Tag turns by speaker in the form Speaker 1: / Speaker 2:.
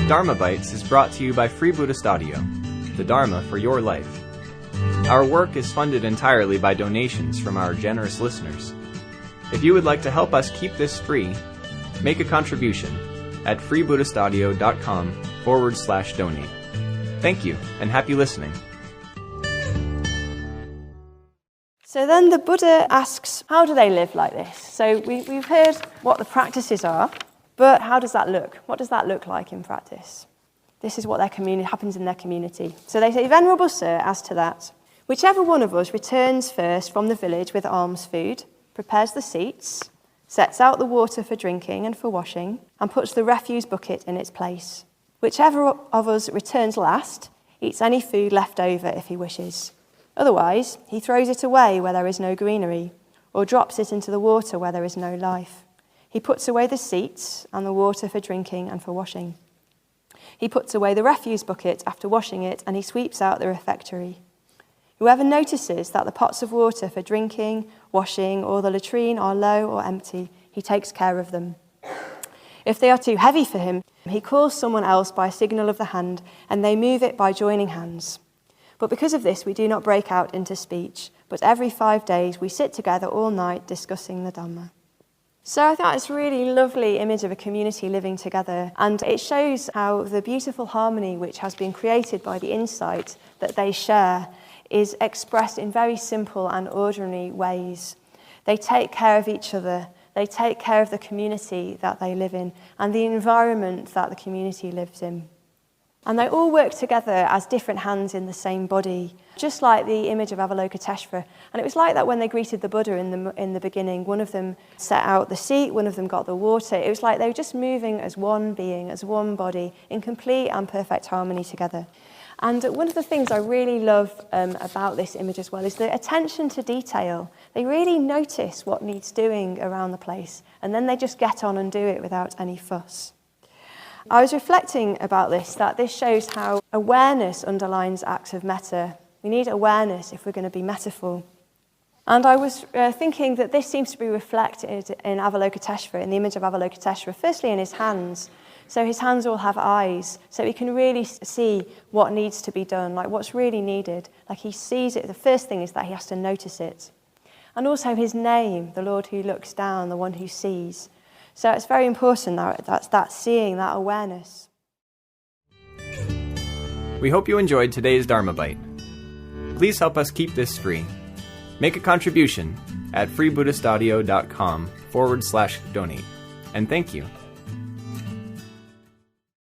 Speaker 1: Dharma Bites is brought to you by Free Buddhist Audio, the Dharma for your life. Our work is funded entirely by donations from our generous listeners. If you would like to help us keep this free, make a contribution at freebuddhistaudio.com/donate. Thank you, and happy listening.
Speaker 2: So then the Buddha asks, how do they live like this? So we've heard what the practices are, but how does that look? What does that look like in practice? This is what happens in their community. So they say, Venerable Sir, as to that, whichever one of us returns first from the village with alms food, prepares the seats, sets out the water for drinking and for washing, and puts the refuse bucket in its place. Whichever of us returns last, eats any food left over if he wishes. Otherwise, he throws it away where there is no greenery, or drops it into the water where there is no life. He puts away the seats and the water for drinking and for washing. He puts away the refuse bucket after washing it, and he sweeps out the refectory. Whoever notices that the pots of water for drinking, washing, or the latrine are low or empty, he takes care of them. If they are too heavy for him, he calls someone else by a signal of the hand, and they move it by joining hands. But because of this, we do not break out into speech, but every 5 days we sit together all night discussing the Dhamma. So I think it's a really lovely image of a community living together, and it shows how the beautiful harmony which has been created by the insight that they share is expressed in very simple and ordinary ways. They take care of each other, they take care of the community that they live in, and the environment that the community lives in. And they all work together as different hands in the same body, just like the image of Avalokiteshvara. And it was like that when they greeted the Buddha in the beginning. One of them set out the seat, one of them got the water. It was like they were just moving as one being, as one body, in complete and perfect harmony together. And one of the things I really love about this image as well is the attention to detail. They really notice what needs doing around the place, and then they just get on and do it without any fuss. I was reflecting about this, that this shows how awareness underlines acts of metta. We need awareness if we're going to be mettaful. And I was thinking that this seems to be reflected in Avalokiteshvara, in the image of Avalokiteshvara, firstly in his hands. So his hands all have eyes, so he can really see what needs to be done, like what's really needed. Like he sees it. The first thing is that he has to notice it. And also his name, the Lord who looks down, the one who sees. So it's very important that seeing, that awareness.
Speaker 1: We hope you enjoyed today's Dharma Bite. Please help us keep this free. Make a contribution at freebuddhistaudio.com/donate. And thank you.